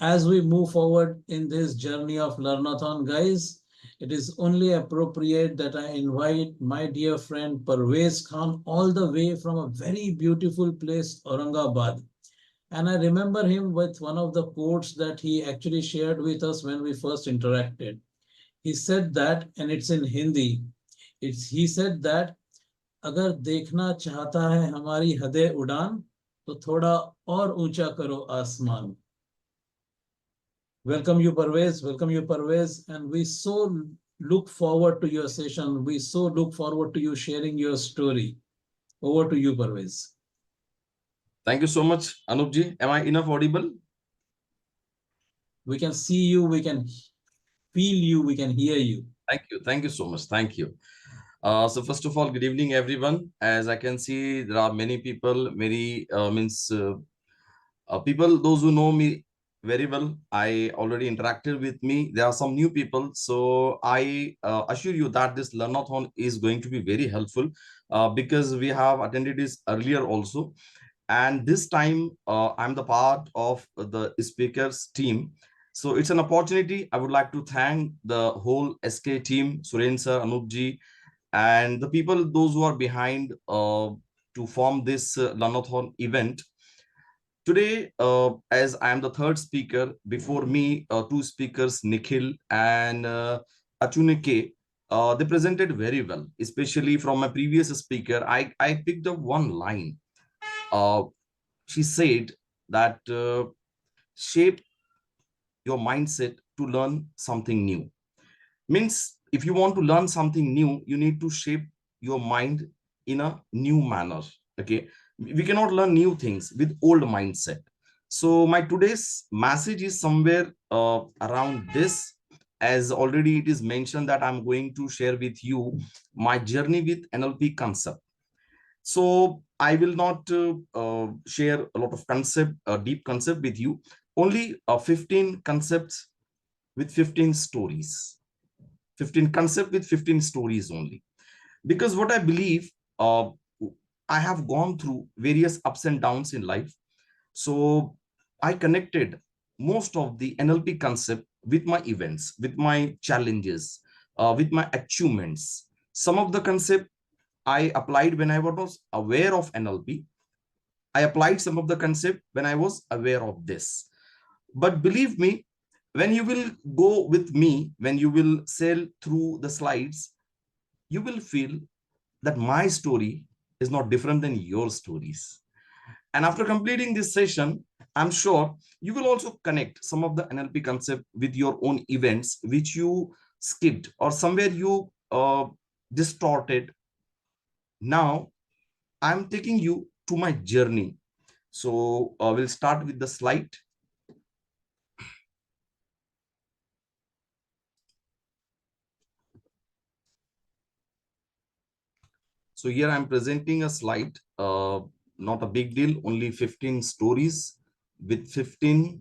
As we move forward in this journey of Learnathon, guys, it is only appropriate that I invite my dear friend Parwez Khan all the way from a very beautiful place, Aurangabad. And I remember him with one of the quotes that he actually shared with us when we first interacted. He said that, and it's in Hindi. He said that अगर देखना चाहता है हमारी हदे उड़ान तो थोड़ा और ऊंचा करो आसमान. Welcome you, Parvez. Welcome you, Parvez. And we so look forward to your session. We so look forward to you sharing your story. Over to you, Parvez. Thank you so much, Anupji. Am I enough audible? We can see you, we can feel you, we can hear you. Thank you. Thank you so much. Thank you. So first of all, good evening, everyone. As I can see, there are many people, people, those who know me very well. I already interacted with me. There are some new people. So I assure you that this Learnathon is going to be very helpful because we have attended this earlier also. And this time I'm the part of the speakers team. So it's an opportunity. I would like to thank the whole SK team, Suren sir, Anupji, and the people, those who are behind to form this Learnathon event. Today, as I am the third speaker, before me, two speakers, Nikhil and Achunike, they presented very well, especially from my previous speaker. I picked up one line. She said that shape your mindset to learn something new. Means if you want to learn something new, you need to shape your mind in a new manner. Okay, we cannot learn new things with old mindset. So my today's message is somewhere around this. As already it is mentioned that I'm going to share with you my journey with NLP concept. So I will not share a lot of deep concept with you. Only 15 concepts with 15 stories. 15 concepts with 15 stories only. Because what I believe, I have gone through various ups and downs in life. So I connected most of the NLP concept with my events, with my challenges, with my achievements. Some of the concept I applied when I was aware of NLP. I applied some of the concept when I was aware of this. But believe me, when you will go with me, when you will sail through the slides, you will feel that my story is not different than your stories. And after completing this session, I'm sure you will also connect some of the NLP concept with your own events, which you skipped or somewhere you distorted. Now, I'm taking you to my journey. So we'll start with the slide. So here I'm presenting a slide, not a big deal, only 15 stories with 15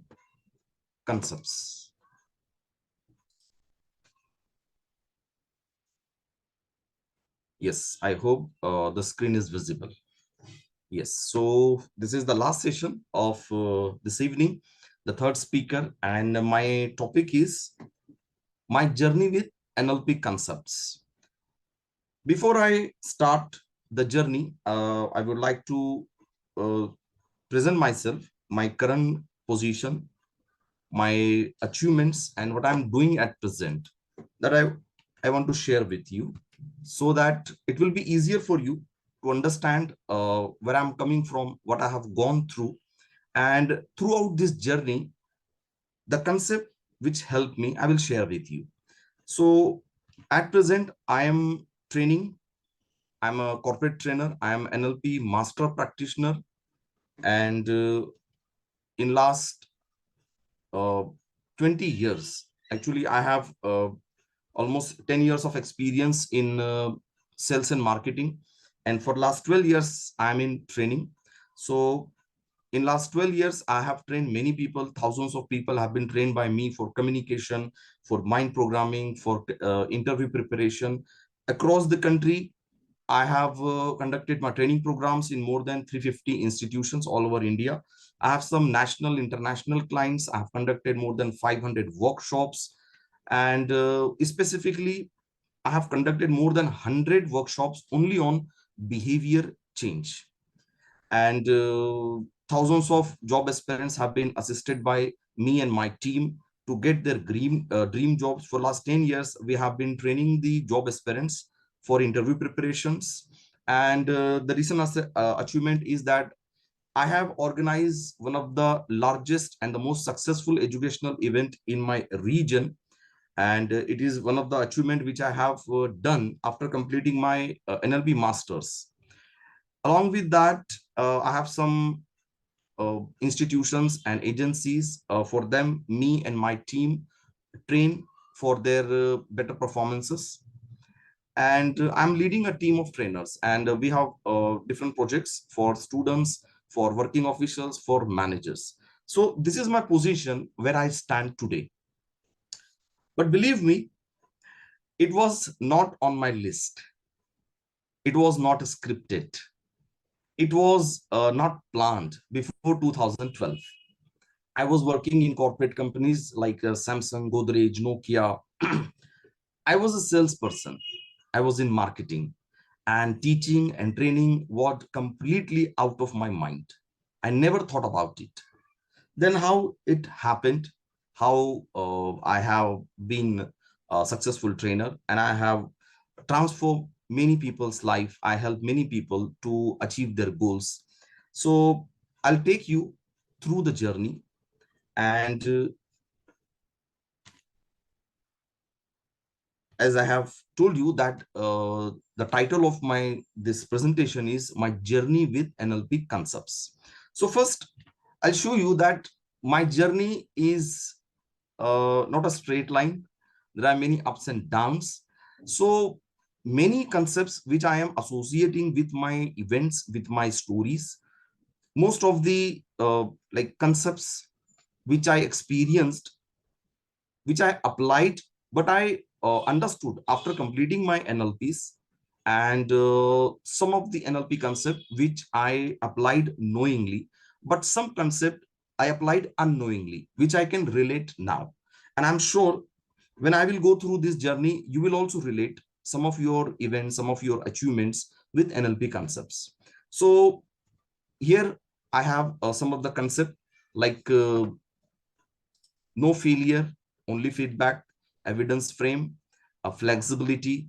concepts. Yes, I hope the screen is visible. Yes, so this is the last session of this evening, the third speaker, and my topic is my journey with NLP concepts. Before I start the journey, I would like to uh, present myself, my current position, my achievements, and what I'm doing at present that I want to share with you so that it will be easier for you to understand where I'm coming from, what I have gone through. And throughout this journey, the concept which helped me, I will share with you. So at present, I am training. I'm a corporate trainer. I am NLP Master Practitioner. And in last uh, 20 years, actually, I have almost 10 years of experience in sales and marketing. And for last 12 years, I'm in training. So in last 12 years, I have trained many people. Thousands of people have been trained by me for communication, for mind programming, for interview preparation across the country. I have conducted my training programs in more than 350 institutions all over India. I have some national, international clients. I have conducted more than 500 workshops. And specifically, I have conducted more than 100 workshops only on behavior change. And thousands of job aspirants have been assisted by me and my team to get their dream jobs. For last 10 years, we have been training the job aspirants for interview preparations. And the recent achievement is that I have organized one of the largest and the most successful educational event in my region. And it is one of the achievement which I have done after completing my NLP Masters. Along with that, I have some institutions and agencies. For them, me and my team train for their better performances. And I'm leading a team of trainers, and we have different projects for students, for working officials, for managers. So this is my position where I stand today. But believe me, it was not on my list. It was not scripted. It was not planned before 2012. I was working in corporate companies like Samsung, Godrej, Nokia. I was a salesperson. I was in marketing, and teaching and training was completely out of my mind. I never thought about it. Then how it happened, how I have been a successful trainer, and I have transformed many people's life. I help many people to achieve their goals. So I'll take you through the journey. And as I have told you that the title of my this presentation is My Journey with NLP Concepts. So first, I'll show you that my journey is not a straight line. There are many ups and downs. So many concepts which I am associating with my events, with my stories. Most of the like concepts which I experienced, which I applied, but I understood after completing my NLPs. And some of the NLP concept which I applied knowingly, but some concept I applied unknowingly, which I can relate now. And I'm sure when I will go through this journey, you will also relate some of your events, some of your achievements with NLP concepts. So here I have some of the concept like no failure, only feedback, evidence frame, a flexibility,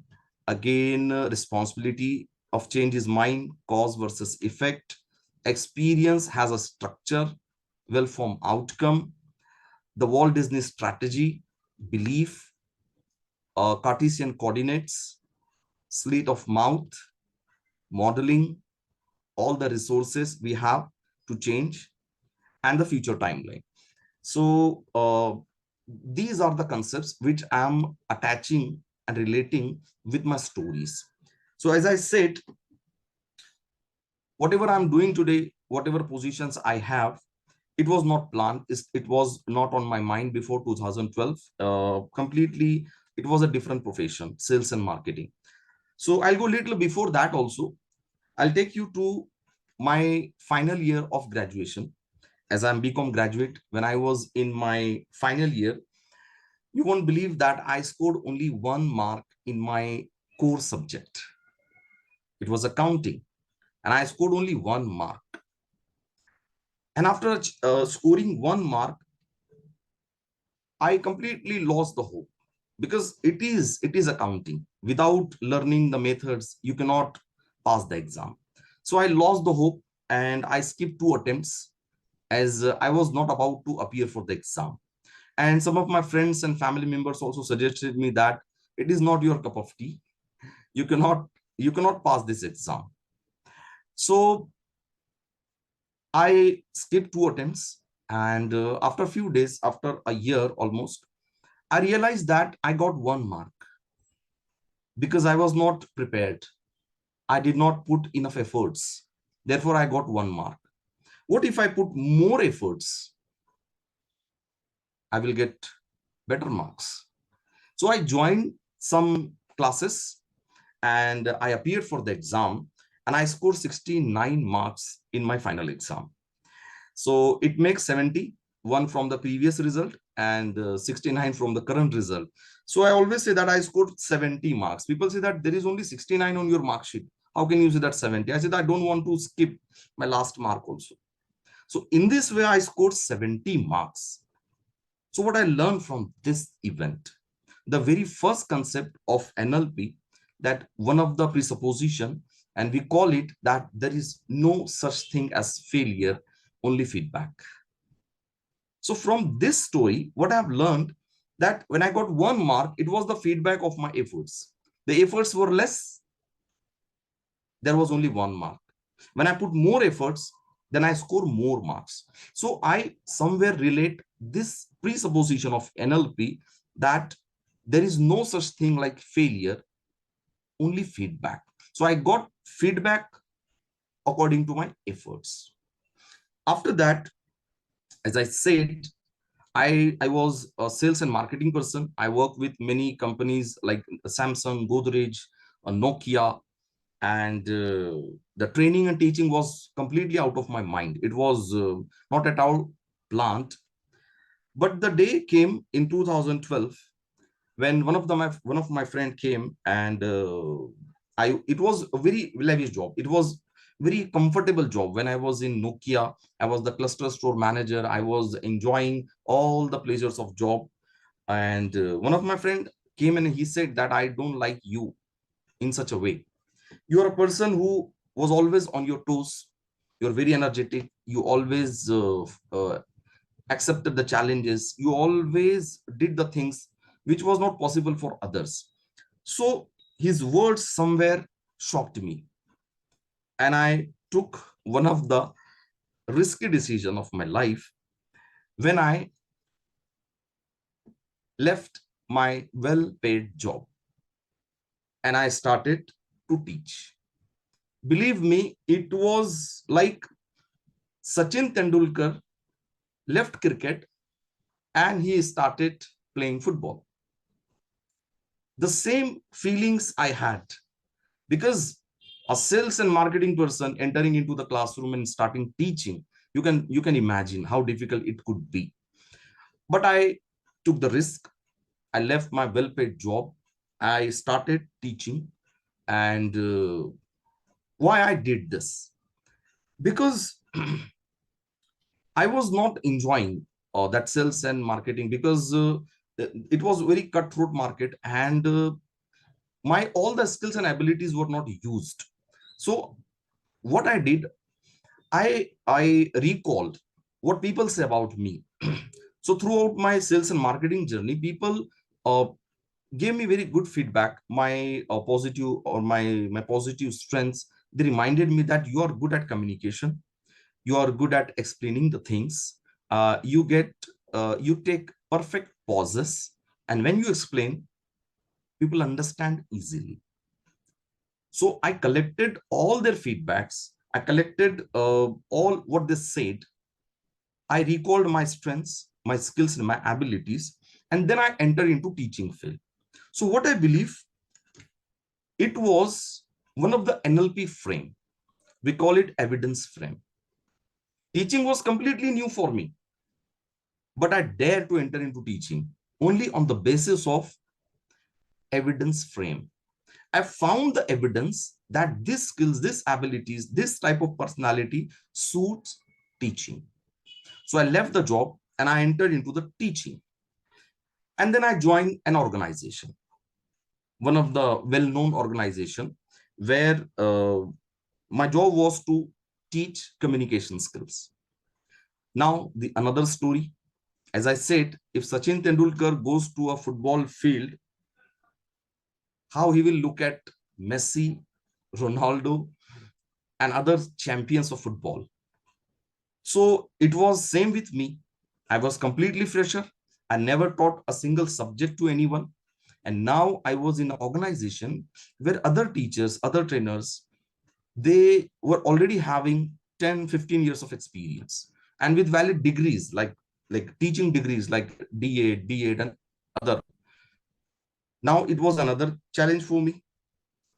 again, responsibility of change is mine, cause versus effect, experience has a structure, well-formed outcome, the Walt Disney strategy, belief, Cartesian coordinates, sleight of mouth, modeling, all the resources we have to change, and the future timeline. So these are the concepts which I'm attaching and relating with my stories. So as I said, whatever I'm doing today, whatever positions I have, it was not planned. It was not on my mind before 2012. Completely, it was a different profession, sales and marketing. So I'll go a little before that also. I'll take you to my final year of graduation. As I'm BCom graduate, when I was in my final year, you won't believe that I scored only 1 mark in my core subject. It was accounting, and I scored only 1 mark. And after scoring 1 mark, I completely lost the hope, because it is accounting. Without learning the methods, you cannot pass the exam. So I lost the hope, and I skipped 2 attempts, as I was not about to appear for the exam. And some of my friends and family members also suggested me that it is not your cup of tea. You cannot you cannot pass this exam. So I skipped 2 attempts, and after a few days, after a year almost, I realized that I got 1 mark because I was not prepared. I did not put enough efforts. Therefore, I got 1 mark. What if I put more efforts? I will get better marks. So I joined some classes, and I appeared for the exam, and I scored 69 marks in my final exam. So it makes 71 from the previous result and 69 from the current result. So I always say that I scored 70 marks. People say that there is only 69 on your mark sheet. How can you say that 70? I said I don't want to skip my last mark also. So in this way, I scored 70 marks. So what I learned from this event, the very first concept of NLP, that one of the presupposition, and we call it that there is no such thing as failure, only feedback. So from this story, what I've learned, that when I got 1 mark, it was the feedback of my efforts. The efforts were less, there was only 1 mark. When I put more efforts, then I score more marks. So I somewhere relate this presupposition of NLP, that there is no such thing like failure, only feedback. So I got feedback according to my efforts. After that, as I said, I was a sales and marketing person. I work with many companies like Samsung, Godrej, Nokia, and the training and teaching was completely out of my mind. It was not at all planned. But the day came in 2012 when one of my friend came, and I it was a very lavish job. It was very comfortable job. When I was in Nokia, I was the cluster store manager. I was enjoying all the pleasures of job. And one of my friend came and he said that I don't like you in such a way. You're a person who was always on your toes. You're very energetic. You always accepted the challenges. You always did the things which was not possible for others. So his words somewhere shocked me, and I took one of the risky decision of my life when I left my well-paid job and I started to teach. Believe me, it was like Sachin Tendulkar left cricket and he started playing football. The same feelings I had, because a sales and marketing person entering into the classroom and starting teaching, you can imagine how difficult it could be. But I took the risk. I left my well-paid job. I started teaching. And why I did this? Because I was not enjoying that sales and marketing, because it was very cutthroat market, and my all the skills and abilities were not used. So what I did, I recalled what people say about me. So throughout my sales and marketing journey, people uh, gave me very good feedback, my positive or my positive strengths. They reminded me that you are good at communication, you are good at explaining the things, you take perfect pauses, and when you explain, people understand easily. So I collected all their feedbacks. I collected all what they said. I recalled my strengths, my skills, and my abilities, and then I entered into teaching field. So what I believe, it was one of the NLP frame. We call it evidence frame. Teaching was completely new for me, but I dared to enter into teaching only on the basis of evidence frame. I found the evidence that these skills, these abilities, this type of personality suits teaching. So I left the job and I entered into the teaching. And then I joined an organization, one of the well-known organization, where my job was to teach communication skills. Now, the another story, as I said, if Sachin Tendulkar goes to a football field, how he will look at Messi, Ronaldo, and other champions of football. So it was same with me. I was completely fresher. I never taught a single subject to anyone. And now I was in an organization where other teachers, other trainers, they were already having 10, 15 years of experience and with valid degrees, like teaching degrees like D.A., D.Ed, and other. Now it was another challenge for me.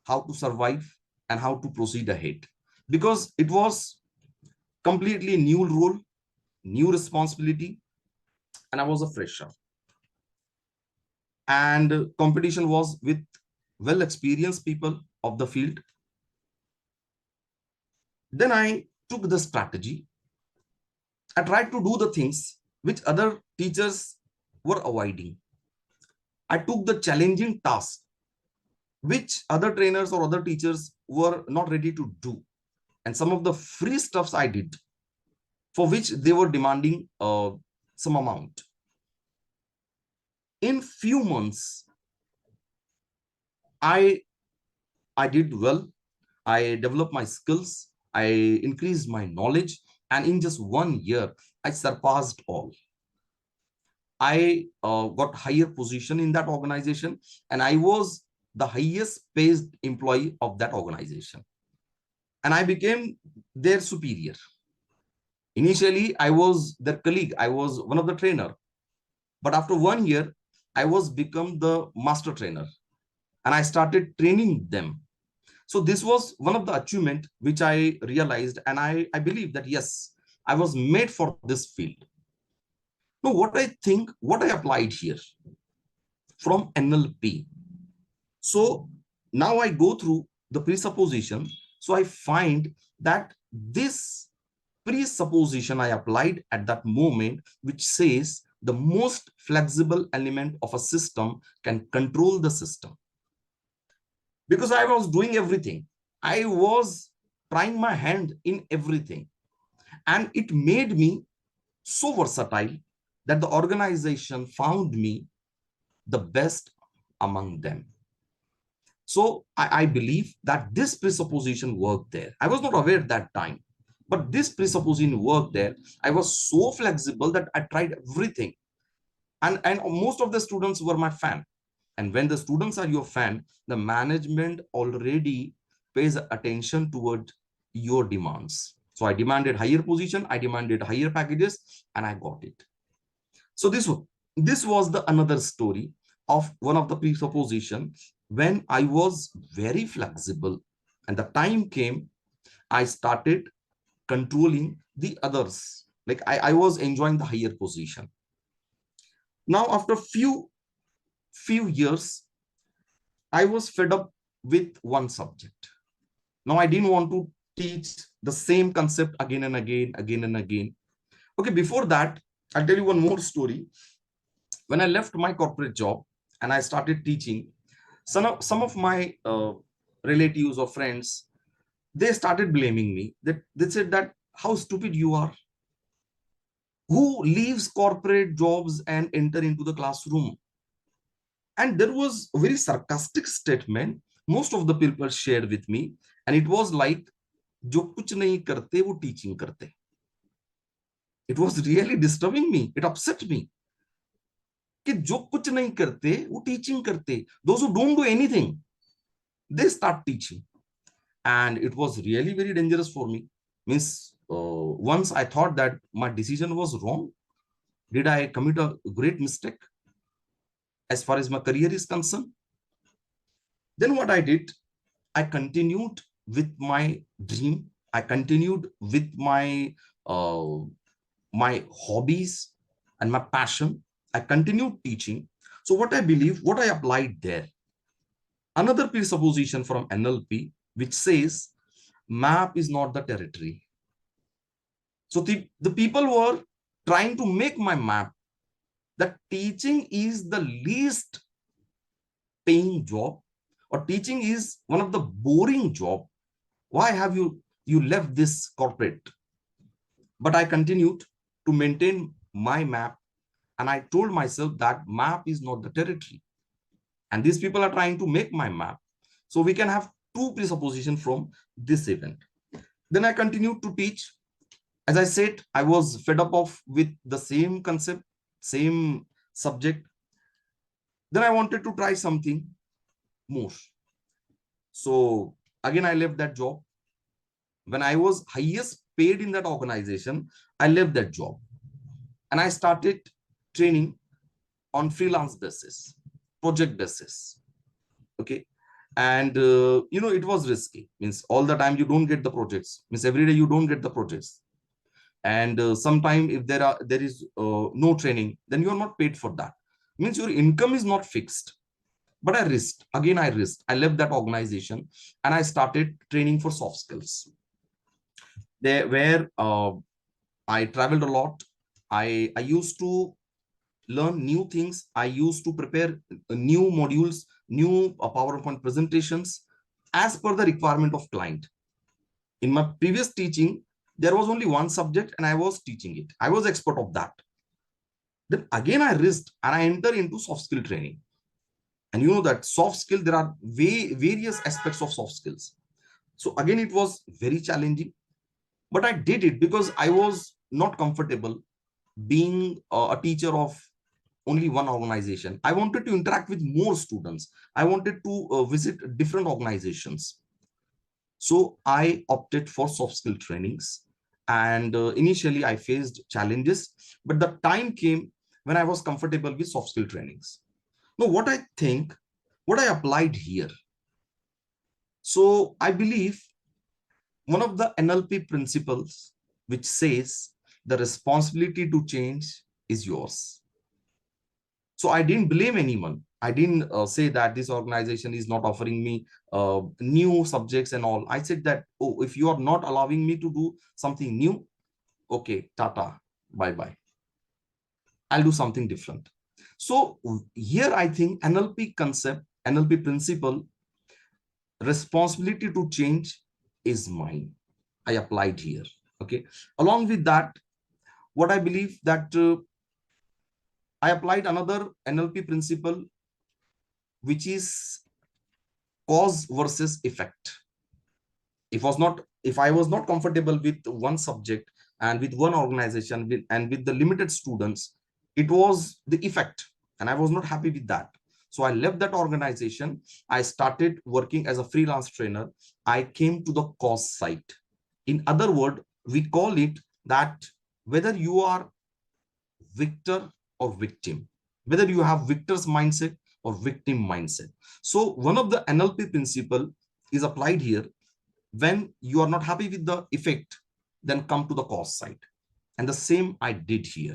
how to survive, and how to proceed ahead. Because it was completely new role, new responsibility, and I was a fresher. And competition was with well experienced people of the field. Then I took the strategy. I tried to do the things which other teachers were avoiding. I took the challenging task which other trainers or other teachers were not ready to do. And some of the free stuffs I did, for which they were demanding some amount. In few months, I I did well. I developed my skills. I increased my knowledge, and in just 1 year, I surpassed all. I got higher position in that organization, and I was the highest paid employee of that organization, and I became their superior. Initially, I was their colleague. I was one of the trainer, but after 1 year, I was become the master trainer, and I started training them. So this was one of the achievement which I realized, and I believe that yes, I was made for this field. Now, what I think, what I applied here from NLP. So now I go through the presupposition. So I find that this presupposition I applied at that moment, which says the most flexible element of a system can control the system. Because I was doing everything. I was trying my hand in everything. And it made me so versatile that the organization found me the best among them. So I believe that this presupposition worked there. I was not aware at that time, but this presupposition worked there. I was so flexible that I tried everything. And most of the students were my fan. And when the students are your fan, the management already pays attention toward your demands. So I demanded higher position, I demanded higher packages, and I got it. So this was the another story of one of the presupposition. When I was very flexible and the time came, I started controlling the others. Like I was enjoying the higher position. Now, after few years, I was fed up with one subject. Now, I didn't want to teach the same concept again and again, again and again. Okay, before that, I'll tell you one more story. When I left my corporate job and I started teaching, some of my relatives or friends, they started blaming me. That they said that how stupid you are. Who leaves corporate jobs and enter into the classroom? And there was a very sarcastic statement most of the people shared with me, and it was like, "जो कुछ नहीं करते वो teaching करते." It was really disturbing me. It upset me. कि जो कुछ नहीं करते वो teaching करते. Those who don't do anything, they start teaching. And it was really very dangerous for me. Means once I thought that my decision was wrong. Did I commit a great mistake as far as my career is concerned? Then what I did, I continued with my dream. I continued with uh, my hobbies and my passion. I continued teaching. So what I believe, what I applied there, another presupposition from NLP, which says map is not the territory. So the people were trying to make my map that teaching is the least paying job, or teaching is one of the boring job. Why have you left this corporate? But I continued to maintain my map, and I told myself that map is not the territory, and these people are trying to make my map. So we can have two presuppositions from this event. Then I continued to teach. As I said, I was fed up of with the same concept, same subject. Then I wanted to try something more. So again, I left that job. When I was highest paid in that organization, I left that job and I started training on freelance basis, project basis. Okay. And it was risky. Means all the time you don't get the projects. Means every day you don't get the projects. And sometime if there is no training, then you are not paid for that. Means your income is not fixed. But I risked. Again, I risked. I left that organization and I started training for soft skills. There where I traveled a lot. I used to learn new things. I used to prepare new modules, new PowerPoint presentations as per the requirement of client. In my previous teaching, there was only one subject and I was teaching it. I was expert of that. Then again, I risked and I entered into soft skill training. And you know that soft skill, there are various aspects of soft skills. So again, it was very challenging, but I did it because I was not comfortable being a teacher of only one organization. I wanted to interact with more students. I wanted to visit different organizations. So I opted for soft skill trainings. And initially I faced challenges, but the time came when I was comfortable with soft skill trainings. Now, what I think, what I applied here. So I believe one of the NLP principles which says the responsibility to change is yours. So I didn't blame anyone. I didn't say that this organization is not offering me new subjects and all. I said that, oh, if you are not allowing me to do something new, okay, tata, bye bye. I'll do something different. So here I think NLP concept, NLP principle, responsibility to change is mine. I applied here. Okay. Along with that, what I believe that I applied another NLP principle, which is cause versus effect. If I was not comfortable with one subject and with one organization and with the limited students, it was the effect, and I was not happy with that. So I left that organization. I started working as a freelance trainer. I came to the cause side. In other words, we call it that whether you are victor or victim, whether you have victor's mindset or victim mindset. So one of the NLP principle is applied here. When you are not happy with the effect, then come to the cause side. And the same I did here.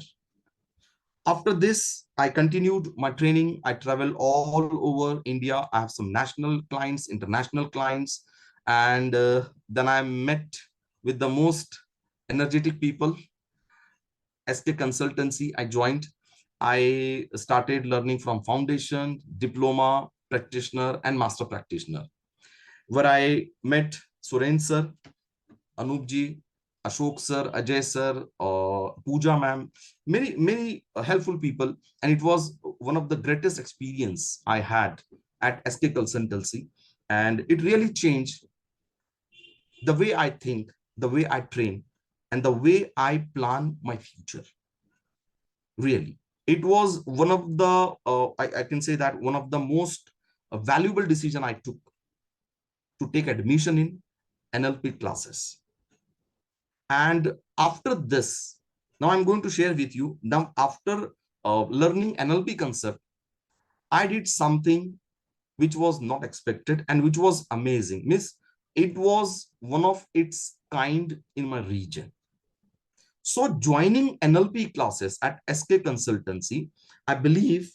After this, I continued my training. I travel all over India. I have some national clients, international clients, and then I met with the most energetic people. SK Consultancy, I joined. I started learning from foundation, diploma, practitioner, and master practitioner, where I met Suren sir, Anup ji, Ashok sir, Ajay sir, Pooja ma'am, many helpful people. And it was one of the greatest experience I had at SK Consultancy. And it really changed the way I think, the way I train, and the way I plan my future. Really. It was one of the, I can say that one of the most valuable decision I took to take admission in NLP classes. And after this, now I'm going to share with you, now after learning NLP concept, I did something which was not expected and which was amazing. Miss, it was one of its kind in my region. So joining NLP classes at SK Consultancy, I believe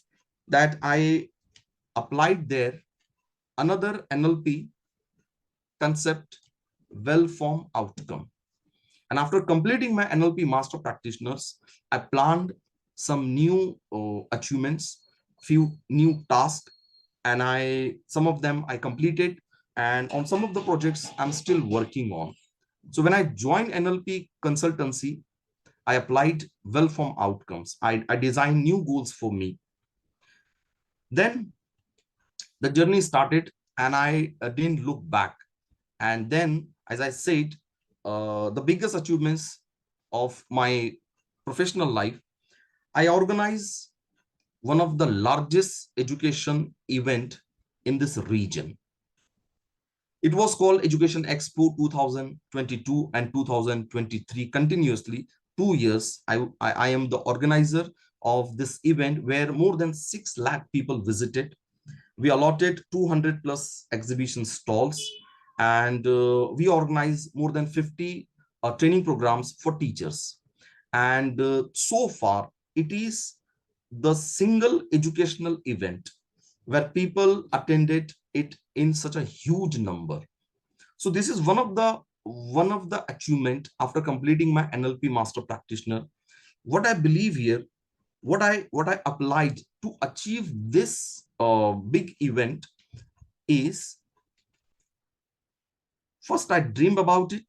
that I applied there another NLP concept, well-formed outcome. And after completing my NLP Master Practitioners, I planned some new achievements, few new tasks, and some of them I completed. And on some of the projects, I'm still working on. So when I joined NLP Consultancy, I applied well-formed outcomes. I designed new goals for me. Then the journey started, and I didn't look back. And then, as I said, the biggest achievements of my professional life, I organized one of the largest education event in this region. It was called Education Expo 2022 and 2023, continuously 2 years. I am the organizer of this event, where more than 6 lakh people visited, We allotted 200 plus exhibition stalls, and we organize more than 50 training programs for teachers. And so far, it is the single educational event where people attended it in such a huge number. So this is one of the achievement after completing my NLP Master Practitioner. What I believe here, what I applied to achieve this big event is, first I dreamed about it,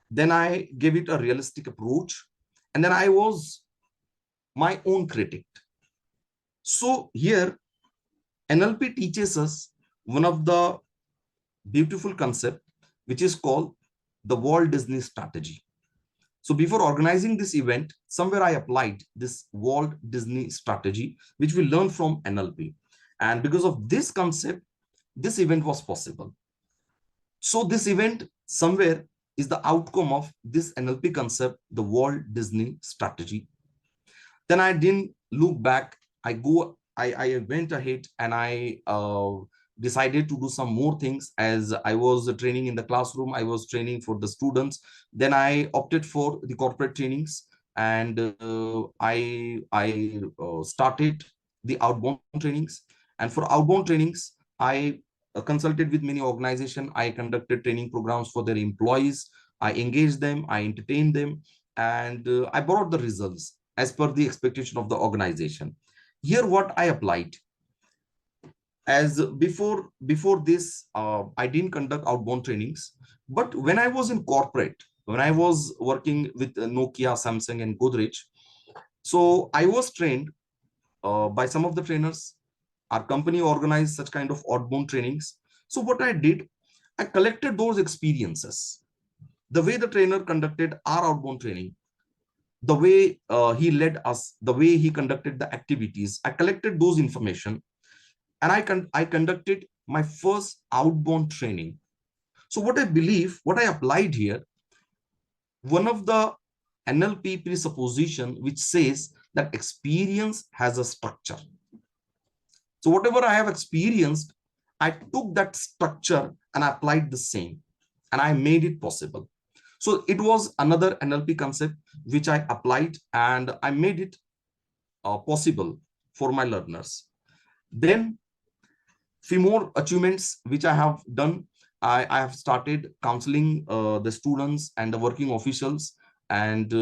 then I gave it a realistic approach, and then I was my own critic. So here NLP teaches us one of the beautiful concept, which is called the Walt Disney strategy. So before organizing this event, somewhere I applied this Walt Disney strategy, which we learned from NLP. And because of this concept, this event was possible. So this event somewhere is the outcome of this NLP concept, the Walt Disney strategy. Then I didn't look back. I went ahead and I decided to do some more things. As I was training in the classroom, I was training for the students. Then I opted for the corporate trainings, and I started the outbound trainings. And for outbound trainings, I consulted with many organizations. I conducted training programs for their employees. I engaged them, I entertained them, and I brought the results as per the expectation of the organization. Here what I applied, as before this, I didn't conduct outbound trainings, but when I was in corporate, when I was working with Nokia, Samsung and Godrej, so I was trained by some of the trainers. Our company organized such kind of outbound trainings. So what I did, I collected those experiences, the way the trainer conducted our outbound training, the way he led us, the way he conducted the activities. I collected those information, and I conducted my first outbound training. So what I believe, what I applied here, one of the NLP presupposition which says that experience has a structure. So whatever I have experienced, I took that structure and I applied the same, and I made it possible. So it was another NLP concept which I applied, and I made it possible for my learners. Then few more achievements which I have done. I have started counseling the students and the working officials, and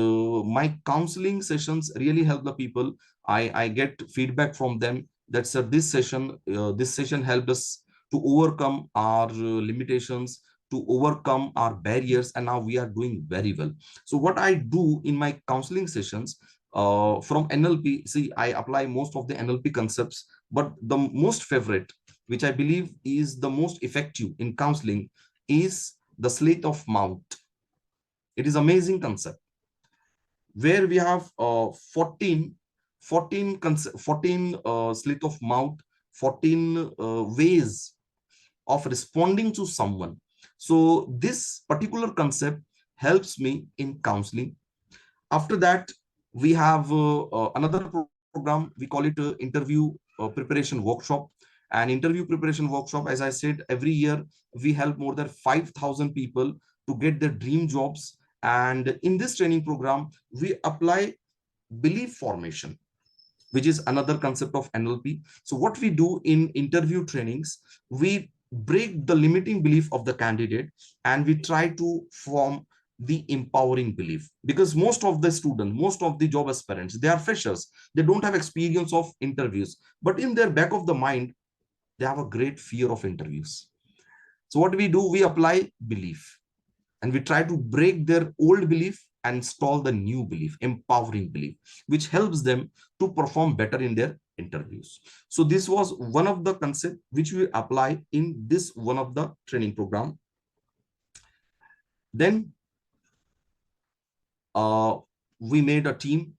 my counseling sessions really help the people. I get feedback from them that, sir, this session helped us to overcome our limitations, to overcome our barriers, and now we are doing very well. So what I do in my counseling sessions from NLP, see, I apply most of the NLP concepts, but the most favorite, which I believe is the most effective in counseling, is the sleight of mouth. It is amazing concept where we have 14 sleight of mouth, 14 ways of responding to someone. So this particular concept helps me in counseling. After that, we have another program. We call it interview preparation workshop. An interview preparation workshop, as I said, every year we help more than 5,000 people to get their dream jobs. And in this training program, we apply belief formation, which is another concept of NLP. So what we do in interview trainings, we break the limiting belief of the candidate, and we try to form the empowering belief. Because most of the students, most of the job aspirants, they are freshers, they don't have experience of interviews, but in their back of the mind, they have a great fear of interviews. So what we do, we apply belief, and we try to break their old belief and install the new belief, empowering belief, which helps them to perform better in their interviews. So this was one of the concepts which we apply in this one of the training program. Then we made a team.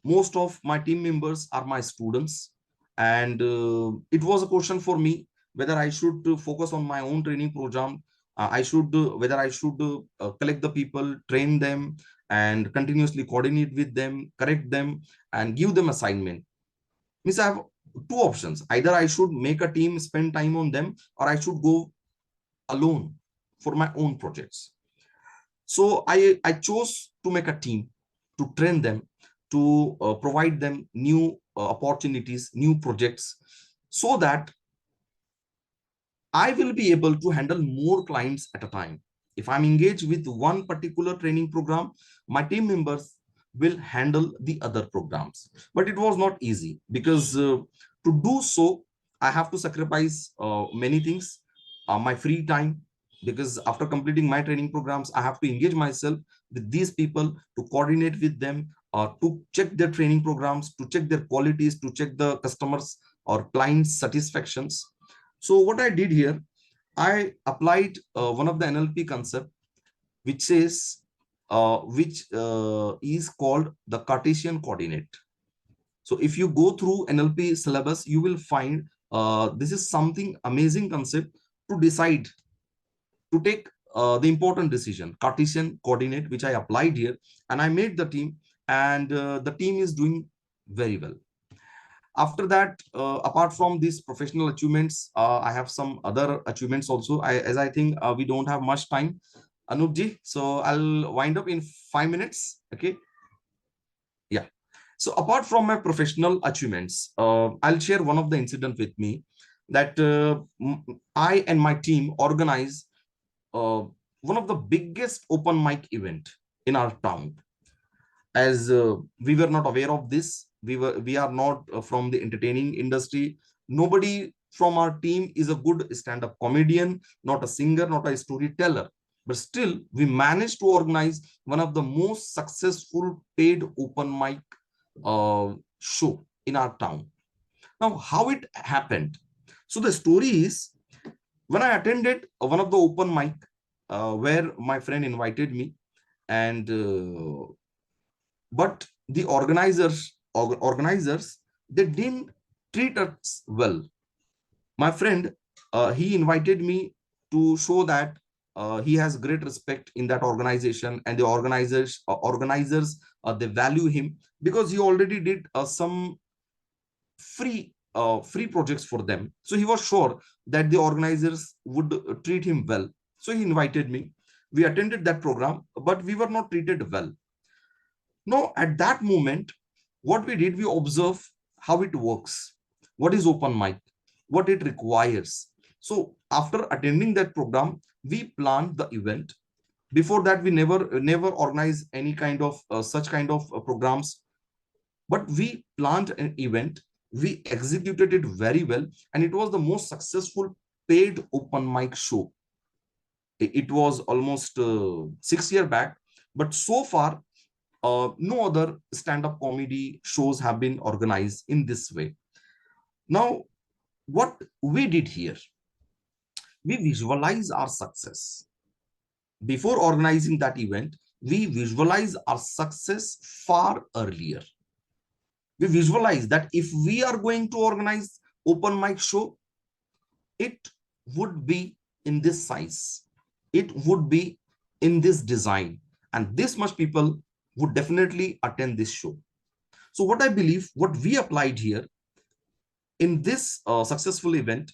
Most of my team members are my students, and it was a question for me whether I should focus on my own training program. Whether I should collect the people, train them, and continuously coordinate with them, correct them, and give them assignment. Means I have two options. Either I should make a team, spend time on them, or I should go alone for my own projects. So I chose to make a team, to train them, to provide them new opportunities, new projects, so that I will be able to handle more clients at a time. If I'm engaged with one particular training program, my team members will handle the other programs. But it was not easy, because to do so, I have to sacrifice many things, my free time, because after completing my training programs, I have to engage myself with these people, to coordinate with them, to check their training programs, to check their qualities, to check the customers or clients' satisfactions. So what I did here, I applied one of the NLP concept, which says, which is called the Cartesian coordinate. So if you go through NLP syllabus, you will find this is something amazing concept to decide, to take the important decision, Cartesian coordinate, which I applied here, and I made the team, and the team is doing very well. After that, apart from these professional achievements, I have some other achievements also. As I think we don't have much time, Anupji, so I'll wind up in 5 minutes. Okay. Yeah. So apart from my professional achievements, I'll share one of the incident with me, that I and my team organize uh, one of the biggest open mic event in our town. As we were not aware of this, we are not from the entertaining industry. Nobody from our team is a good stand-up comedian, not a singer, not a storyteller, but still we managed to organize one of the most successful paid open mic show in our town. Now, how it happened? So the story is, when I attended one of the open mic, where my friend invited me, and but the organizers, they didn't treat us well. My friend, he invited me to show that he has great respect in that organization, and the organizers they value him, because he already did some free projects for them. So he was sure that the organizers would treat him well. So he invited me. We attended that program, but we were not treated well. Now, at that moment, what we did, we observe how it works, what is open mic, what it requires. So after attending that program, we planned the event. Before that, we never organized any kind of such kind of programs, but we planned an event. We executed it very well, and it was the most successful paid open mic show. It was almost 6 years back, but so far no other stand-up comedy shows have been organized in this way. Now, what we did here, we visualize our success. Before organizing that event, we visualize our success far earlier. We visualize that if we are going to organize open mic show, it would be in this size, it would be in this design, and this much people would definitely attend this show. So what I believe, what we applied here in this successful event,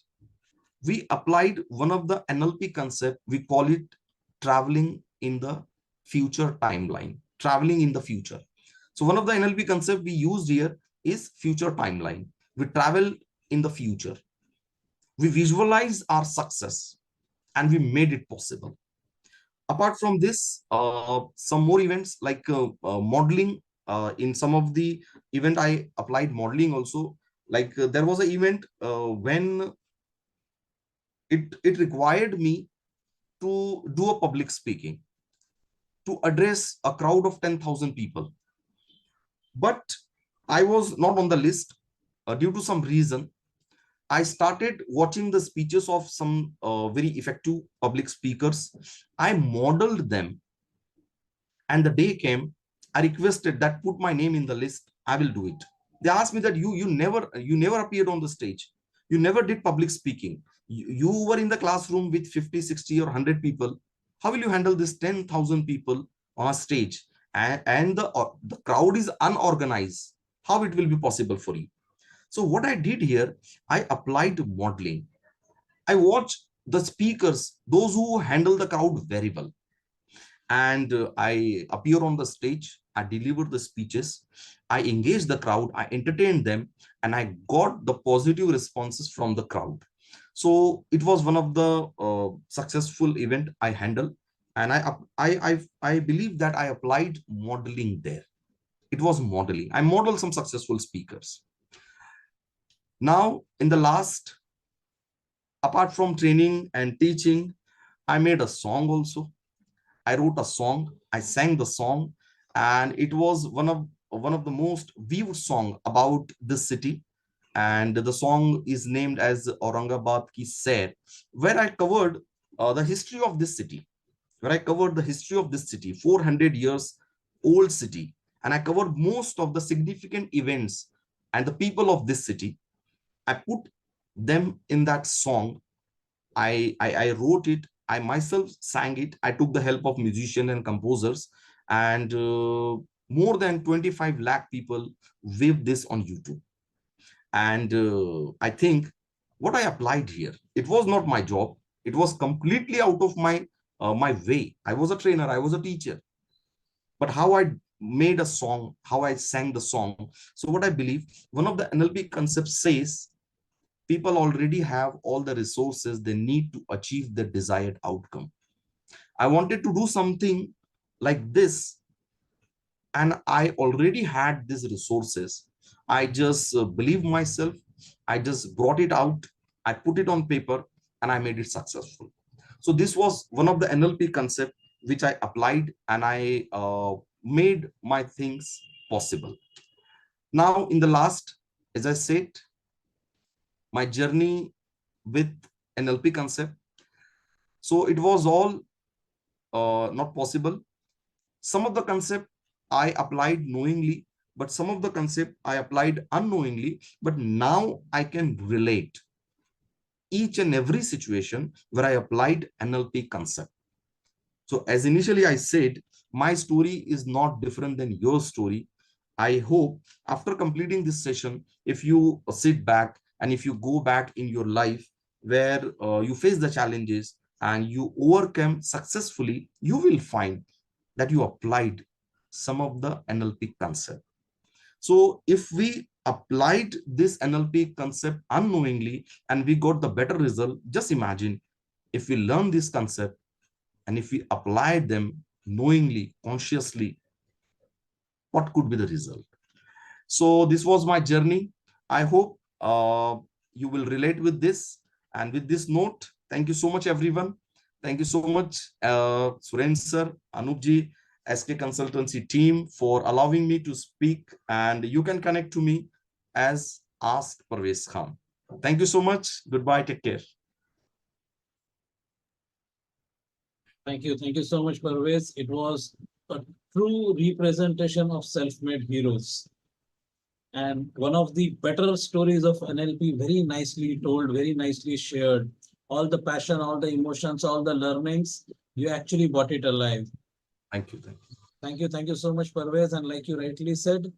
we applied one of the NLP concept. We call it traveling in the future timeline, traveling in the future. So one of the NLP concept we used here is future timeline. We travel in the future. We visualize our success, and we made it possible. Apart from this, some more events like modeling. In some of the event, I applied modeling also. Like there was an event when it required me to do a public speaking, to address a crowd of 10,000 people. But I was not on the list due to some reason. I started watching the speeches of some very effective public speakers. I modeled them, and the day came, I requested that put my name in the list. I will do it. They asked me that you never appeared on the stage. You never did public speaking. You were in the classroom with 50, 60, or 100 people. How will you handle this 10,000 people on a stage? And the crowd is unorganized. How it will be possible for you? So what I did here, I applied modeling. I watched the speakers, those who handle the crowd very well. And I appear on the stage, I deliver the speeches, I engage the crowd, I entertain them, and I got the positive responses from the crowd. So it was one of the successful event I handled, and I believe that I applied modeling there. It was modeling. I modeled some successful speakers. Now, in the last, apart from training and teaching, I made a song also. I wrote a song, I sang the song, and it was one of the most viewed song about this city. And the song is named as Aurangabad Ki Sair, where I covered the history of this city, 400 years old city, and I covered most of the significant events and the people of this city. I put them in that song. I wrote it. I myself sang it. I took the help of musicians and composers, and more than 25 lakh people viewed this on YouTube. And I think what I applied here, it was not my job. It was completely out of my way. I was a trainer. I was a teacher. But how I made a song, how I sang the song. So what I believe, one of the NLP concepts says people already have all the resources they need to achieve the desired outcome. I wanted to do something like this, and I already had these resources. I just believed myself. I just brought it out. I put it on paper, and I made it successful. So this was one of the NLP concept which I applied, and I made my things possible. Now, in the last, as I said, my journey with NLP concept. So it was all not possible. Some of the concept I applied knowingly, but some of the concept I applied unknowingly. But now I can relate each and every situation where I applied NLP concept. So as initially I said, my story is not different than your story. I hope after completing this session, if you sit back and if you go back in your life where you face the challenges and you overcome successfully, you will find that you applied some of the NLP concept. So if we applied this NLP concept unknowingly and we got the better result, just imagine if we learn this concept and if we apply them knowingly, consciously, what could be the result? So this was my journey. I hope you will relate with this. And with this note, thank you so much, everyone. Thank you so much, Suren sir, Anupji, SK Consultancy team for allowing me to speak. And you can connect to me as Ask Parwez Khan. Thank you so much. Goodbye. Take care. Thank you. Thank you so much, Parvez. It was a true representation of self-made heroes. And one of the better stories of NLP, very nicely told, very nicely shared. All the passion, all the emotions, all the learnings, you actually brought it alive. Thank you. Thank you. Thank you. Thank you so much, Parvez. And like you rightly said,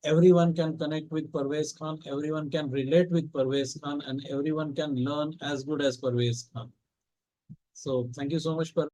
everyone can connect with Parvez Khan, everyone can relate with Parvez Khan, and everyone can learn as good as Parvez Khan. So thank you so much, Parvez.